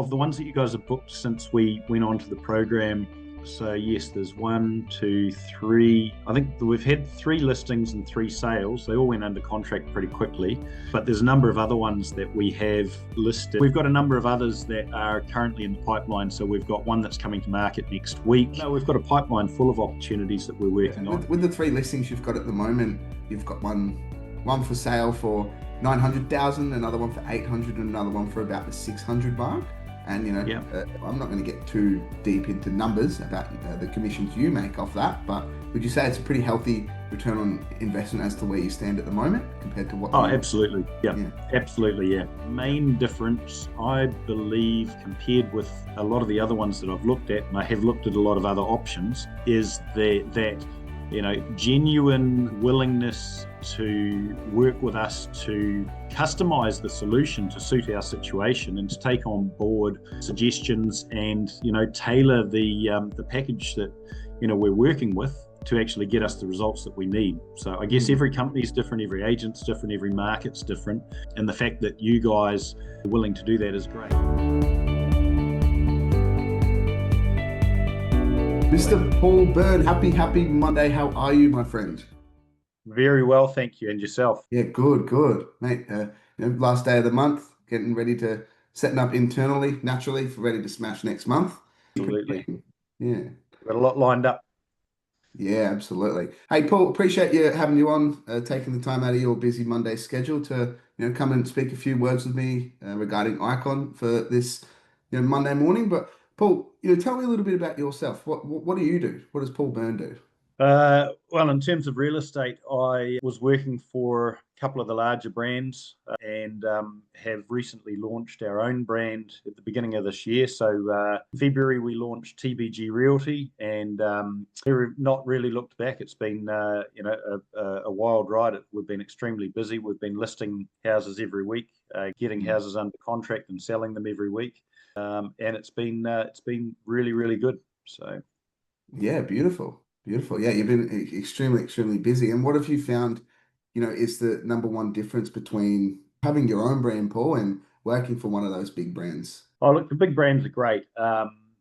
Of the ones that you guys have booked since we went on to the program, so yes, there's one, two, three. I think we've had 3 listings and 3 sales. They all went under contract pretty quickly, but there's a number of other ones that we have listed. We've got a number of others that are currently in the pipeline. So we've got one that's coming to market next week. No, we've got a pipeline full of opportunities that we're working on. With the 3 listings you've got at the moment, you've got one for sale for 900,000, another one for 800, and another one for about the 600 mark. And I'm not going to get too deep into numbers about the commissions you make off that, but would you say it's a pretty healthy return on investment as to where you stand at the moment compared to what? Absolutely. Yeah, absolutely. Yeah. Main difference, I believe, compared with a lot of the other ones that I've looked at, and I have looked at a lot of other options, is that genuine willingness to work with us to customize the solution to suit our situation and to take on board suggestions and tailor the package that we're working with to actually get us the results that we need. So I guess every company is different, every agent's different, every market's different, and the fact that you guys are willing to do that is great. Mr. Paul Byrne, happy Monday. How are you, my friend? Very well, thank you. And yourself? Yeah, good, mate. Last day of the month, getting ready to setting up internally, naturally, for ready to smash next month. Absolutely. Yeah. Got a lot lined up. Yeah, absolutely. Hey, Paul, appreciate you having you on, taking the time out of your busy Monday schedule to come and speak a few words with me regarding Icon for this Monday morning. But Paul, tell me a little bit about yourself. What do you do? What does Paul Byrne do? Well, in terms of real estate, I was working for a couple of the larger brands and have recently launched our own brand at the beginning of this year. So in February, we launched TBG Realty, and we've not really looked back. It's been a wild ride. We've been extremely busy. We've been listing houses every week, getting houses under contract and selling them every week, and it's been really, really good. So yeah, beautiful. Beautiful. Yeah, you've been extremely busy. And what have you found, is the number one difference between having your own brand, Paul, and working for one of those big brands? Oh, look, the big brands are great.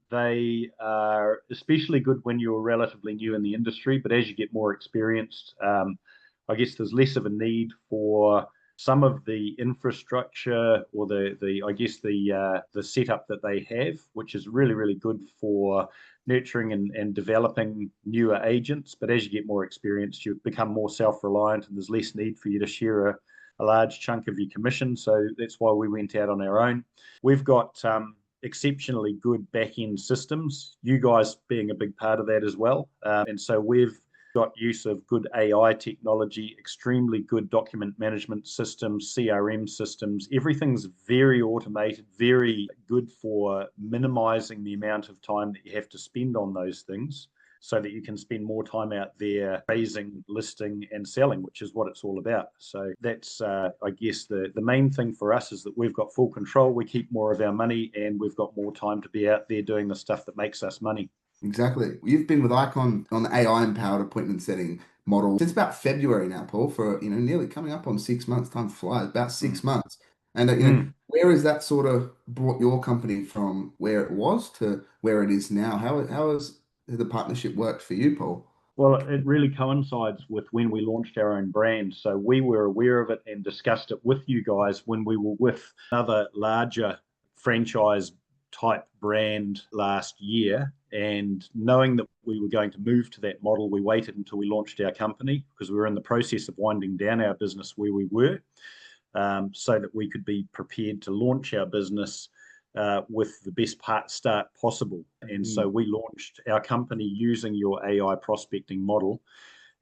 They are especially good when you're relatively new in the industry, but as you get more experienced, I guess there's less of a need for some of the infrastructure or the setup that they have, which is really, really good for nurturing and developing newer agents. But as you get more experienced, you become more self-reliant and there's less need for you to share a large chunk of your commission. So that's why we went out on our own. We've got exceptionally good back-end systems, you guys being a big part of that as well. And so we've got use of good AI technology, extremely good document management systems, CRM systems. Everything's very automated, very good for minimizing the amount of time that you have to spend on those things so that you can spend more time out there raising, listing and selling, which is what it's all about. So that's, I guess, the main thing for us is that we've got full control. We keep more of our money and we've got more time to be out there doing the stuff that makes us money. Exactly. You've been with Icon on the AI-empowered appointment setting model since about February now, Paul, for nearly coming up on 6 months. Time flies, about 6 months. And where has that sort of brought your company from where it was to where it is now? How has the partnership worked for you, Paul? Well, it really coincides with when we launched our own brand. So we were aware of it and discussed it with you guys when we were with another larger franchise type brand last year. And knowing that we were going to move to that model, we waited until we launched our company because we were in the process of winding down our business where we were, so that we could be prepared to launch our business with the best start possible. And so we launched our company using your AI prospecting model.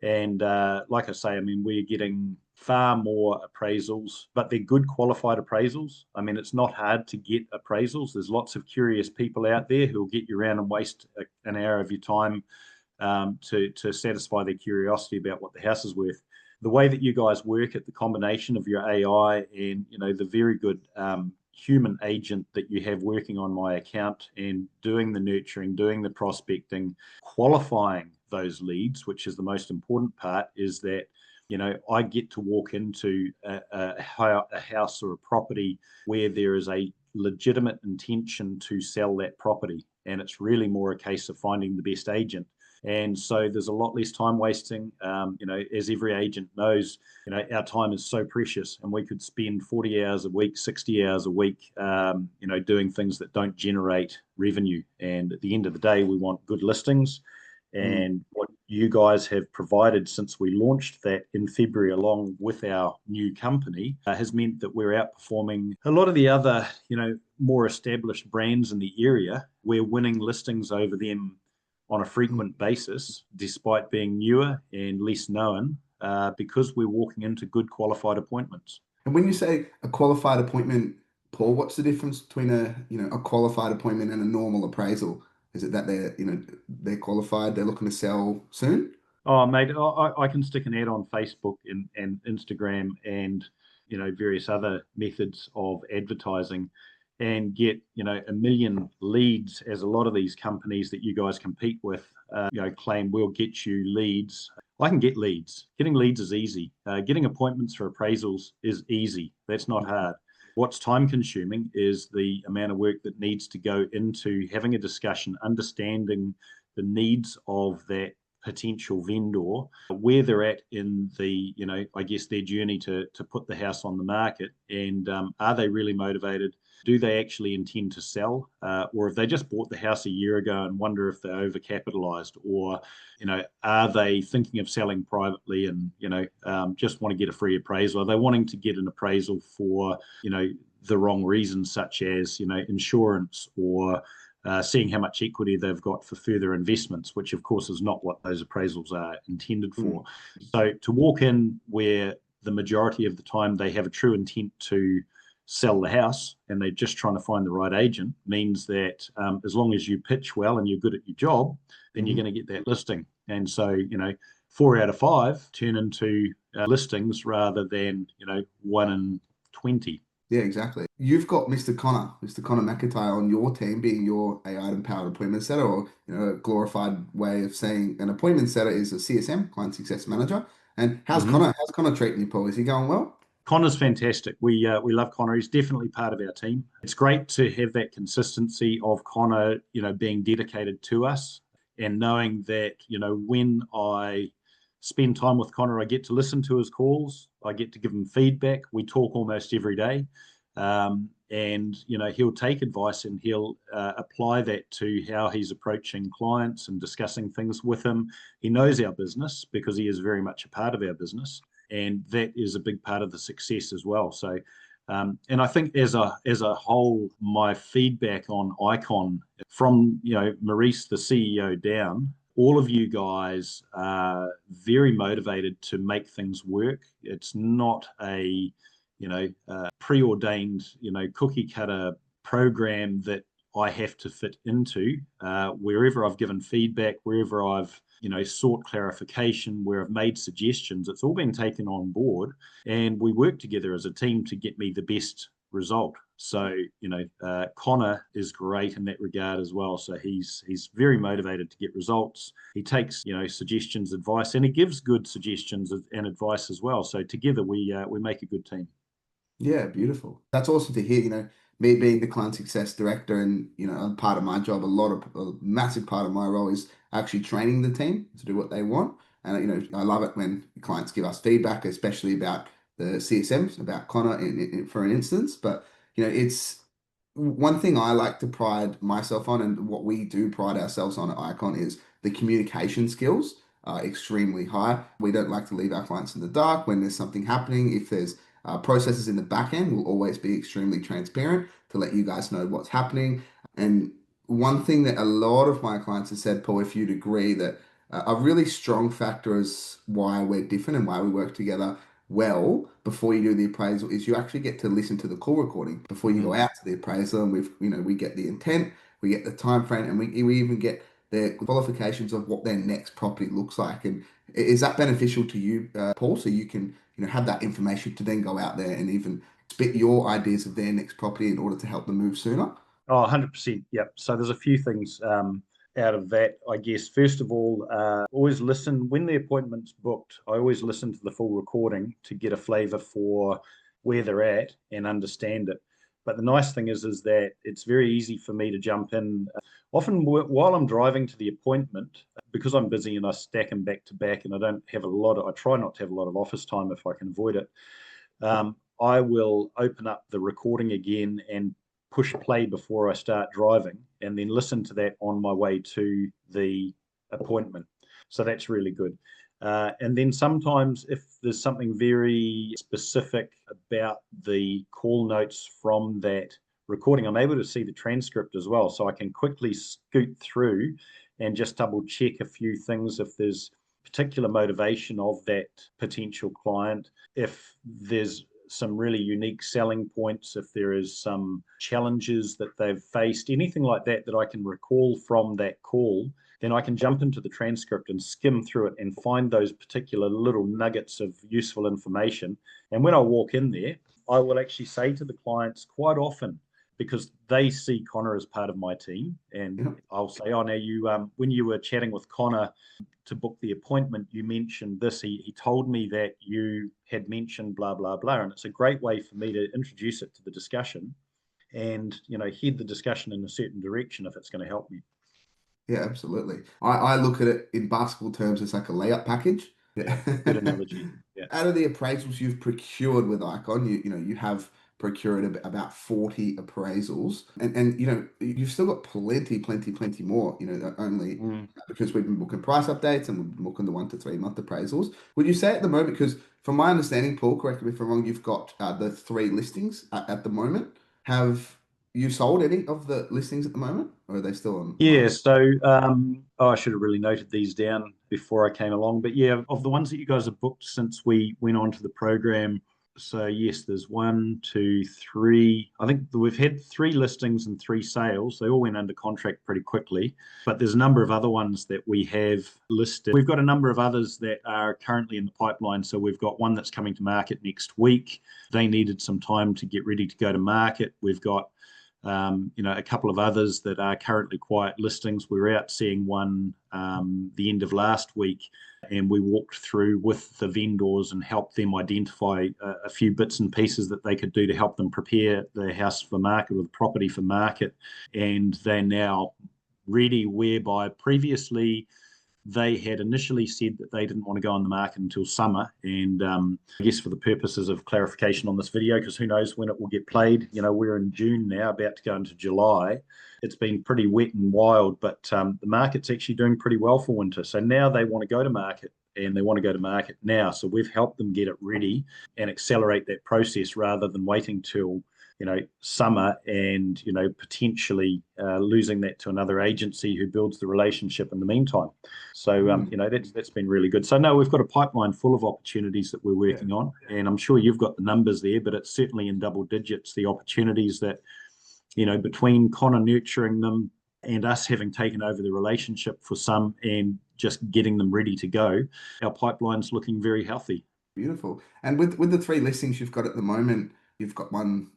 And like I say, I mean, we're getting far more appraisals, but they're good qualified appraisals. I mean, it's not hard to get appraisals. There's lots of curious people out there who will get you around and waste an hour of your time to satisfy their curiosity about what the house is worth. The way that you guys work at the combination of your AI and, the very good human agent that you have working on my account and doing the nurturing, doing the prospecting, qualifying those leads, which is the most important part, is that I get to walk into a house or a property where there is a legitimate intention to sell that property. And it's really more a case of finding the best agent. And so there's a lot less time wasting. As every agent knows, our time is so precious, and we could spend 40 hours a week, 60 hours a week, doing things that don't generate revenue. And at the end of the day, we want good listings. And what you guys have provided since we launched that in February, along with our new company, has meant that we're outperforming a lot of the other, more established brands in the area. We're winning listings over them on a frequent basis, despite being newer and less known, because we're walking into good qualified appointments. And when you say a qualified appointment, Paul, what's the difference between a qualified appointment and a normal appraisal? Is it that they're qualified, they're looking to sell soon? Oh, mate, I can stick an ad on Facebook and Instagram and various other methods of advertising, and get 1 million leads, as a lot of these companies that you guys compete with claim we'll get you leads. I can get leads. Getting leads is easy. Getting appointments for appraisals is easy. That's not hard. What's time consuming is the amount of work that needs to go into having a discussion, understanding the needs of that potential vendor, where they're at in the, their journey to put the house on the market, and are they really motivated? Do they actually intend to sell? Or have they just bought the house a year ago and wonder if they're overcapitalized? Or, are they thinking of selling privately and, just want to get a free appraisal? Are they wanting to get an appraisal for, the wrong reasons, such as, insurance, or seeing how much equity they've got for further investments, which of course is not what those appraisals are intended for. So to walk in where the majority of the time they have a true intent to sell the house and they're just trying to find the right agent means that as long as you pitch well and you're good at your job, then you're going to get that listing. And so, 4 out of 5 turn into listings rather than, 1 in 20. Yeah, exactly. You've got Mr. Connor McIntyre on your team, being your AI-empowered appointment setter, or a glorified way of saying an appointment setter is a CSM, client success manager. And how's Connor treating you, Paul? Is he going well? Connor's fantastic. We love Connor. He's definitely part of our team. It's great to have that consistency of Connor, being dedicated to us, and knowing that, when I spend time with Connor, I get to listen to his calls. I get to give him feedback. We talk almost every day. And he'll take advice and he'll apply that to how he's approaching clients and discussing things with them. He knows our business because he is very much a part of our business. And that is a big part of the success as well. So, and I think as a whole, my feedback on Icon from Maurice, the CEO, down, all of you guys are very motivated to make things work. It's not a preordained cookie cutter program that I have to fit into. Wherever I've given feedback, wherever I've sought clarification, where I've made suggestions, it's all been taken on board, and we work together as a team to get me the best result. So Connor is great in that regard as well. So he's very motivated to get results. He takes suggestions, advice, and he gives good suggestions and advice as well. So together we make a good team. Yeah, beautiful. That's awesome to hear. Me being the client success director, and part of my job, a massive part of my role is actually training the team to do what they want. And I love it when clients give us feedback, especially about the CSMs, about Connor for an instance. But it's one thing I like to pride myself on, and what we do pride ourselves on at Icon, is the communication skills are extremely high. We don't like to leave our clients in the dark when there's something happening. If there's processes in the back end, will always be extremely transparent to let you guys know what's happening. And one thing that a lot of my clients have said, Paul, if you'd agree, that a really strong factor is why we're different and why we work together well before you do the appraisal, is you actually get to listen to the call recording before you go out to the appraisal. And we get the intent, we get the time frame, and we even get the qualifications of what their next property looks like. And is that beneficial to you, Paul, so you can have that information to then go out there and even spit your ideas of their next property in order to help them move sooner? Oh, 100%. Yep. So there's a few things out of that, I guess. First of all, always listen. When the appointment's booked, I always listen to the full recording to get a flavour for where they're at and understand it. But the nice thing is that it's very easy for me to jump in. Often while I'm driving to the appointment, because I'm busy and I stack them back to back, and I try not to have a lot of office time if I can avoid it. I will open up the recording again and push play before I start driving, and then listen to that on my way to the appointment. So that's really good. And then sometimes if there's something very specific about the call notes from that recording, I'm able to see the transcript as well. So I can quickly scoot through and just double check a few things if there's particular motivation of that potential client, if there's some really unique selling points, if there is some challenges that they've faced, anything like that I can recall from that call, then I can jump into the transcript and skim through it and find those particular little nuggets of useful information. And when I walk in there, I will actually say to the clients quite often, because they see Connor as part of my team, and I'll say, oh, now you, when you were chatting with Connor to book the appointment, you mentioned this. He told me that you had mentioned blah, blah, blah. And it's a great way for me to introduce it to the discussion and, head the discussion in a certain direction if it's going to help me. Yeah, absolutely. I look at it in basketball terms as like a layup package. Yeah, good analogy. Yeah. Out of the appraisals you've procured with Icon, you have procured about 40 appraisals, and you've still got plenty more. Only because we've been booking price updates and we've been booking the 1 to 3 month appraisals. Would you say at the moment, because from my understanding, Paul, correct me if I'm wrong, you've got the 3 listings at the moment. Have you sold any of the listings at the moment, or are they still on? Yeah, so I should have really noted these down before I came along. But yeah, of the ones that you guys have booked since we went on to the program, so yes, there's 1, 2, 3. I think we've had 3 listings and 3 sales. They all went under contract pretty quickly. But there's a number of other ones that we have listed. We've got a number of others that are currently in the pipeline. So we've got one that's coming to market next week. They needed some time to get ready to go to market. We've got a couple of others that are currently quiet listings. We were out seeing one the end of last week, and we walked through with the vendors and helped them identify a few bits and pieces that they could do to help them prepare their house for market or the property for market. And they're now ready, whereby previously they had initially said that they didn't want to go on the market until summer. And I guess for the purposes of clarification on this video, because who knows when it will get played, we're in June now, about to go into July. It's been pretty wet and wild, but the market's actually doing pretty well for winter. So now they want to go to market, and they want to go to market now. So we've helped them get it ready and accelerate that process rather than waiting till summer and, potentially losing that to another agency who builds the relationship in the meantime. So, that's been really good. So, no, we've got a pipeline full of opportunities that we're working on. And I'm sure you've got the numbers there, but it's certainly in double digits, the opportunities that, between Connor nurturing them and us having taken over the relationship for some and just getting them ready to go, our pipeline's looking very healthy. Beautiful. And with the 3 listings you've got at the moment, you've got one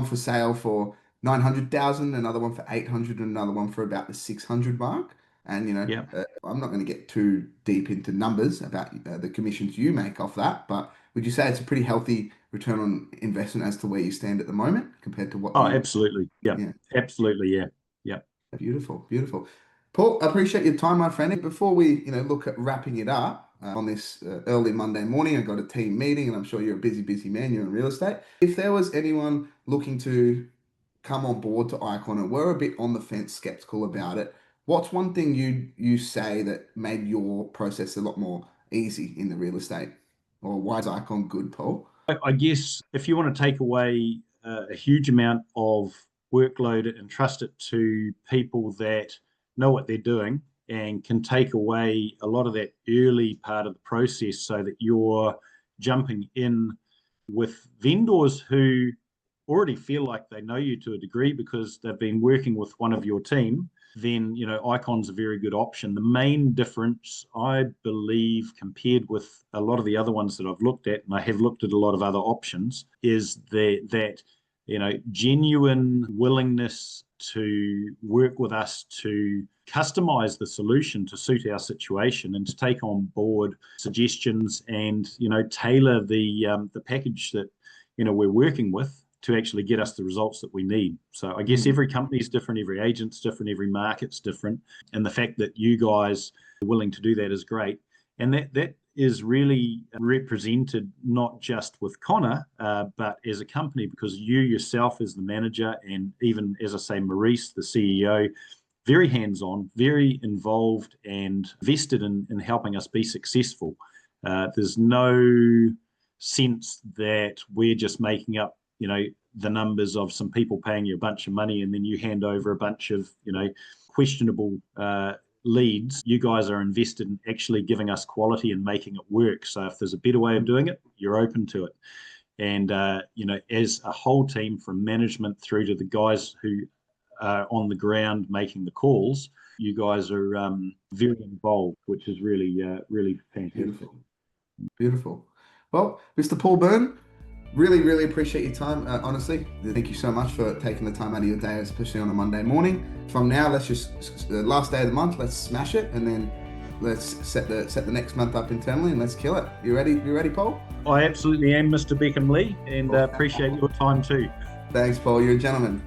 for sale for 900,000, another one for 800, and another one for about the 600 mark. And I'm not going to get too deep into numbers about the commissions you make off that, but would you say it's a pretty healthy return on investment as to where you stand at the moment compared to what? Oh, absolutely. Yeah. Absolutely. Yeah. Beautiful. Paul, I appreciate your time, my friend. Before we look at wrapping it up, on this early Monday morning, I got a team meeting, and I'm sure you're a busy man. You're in real estate. If there was anyone looking to come on board to Icon and were a bit on the fence, skeptical about it, what's one thing you say that made your process a lot more easy in the real estate? Or why is Icon good, Paul? I guess if you want to take away a huge amount of workload and trust it to people that know what they're doing, and can take away a lot of that early part of the process so that you're jumping in with vendors who already feel like they know you to a degree because they've been working with one of your team, then, Icon's a very good option. The main difference, I believe, compared with a lot of the other ones that I've looked at, and I have looked at a lot of other options, is that genuine willingness to work with us to customize the solution to suit our situation and to take on board suggestions and tailor the package that we're working with to actually get us the results that we need. So I guess every company is different, every agent's different, every market's different. And the fact that you guys are willing to do that is great. And that is really represented not just with Connor, but as a company, because you yourself as the manager, and even, as I say, Maurice, the CEO, very hands-on, very involved and vested in helping us be successful. There's no sense that we're just making up, the numbers of some people paying you a bunch of money and then you hand over a bunch of, questionable leads. You guys are invested in actually giving us quality and making it work. So if there's a better way of doing it, you're open to it. And, as a whole team, from management through to the guys who are on the ground making the calls, you guys are very involved, which is really, really fantastic. Beautiful. Well, Mr. Paul Byrne, really, really appreciate your time. Honestly, thank you so much for taking the time out of your day, especially on a Monday morning. From now, let's just the last day of the month, let's smash it, and then let's set the next month up internally, and let's kill it. You ready? You ready, Paul? I absolutely am, Mr. Beckham Lee, and appreciate your time too. Thanks, Paul. You're a gentleman.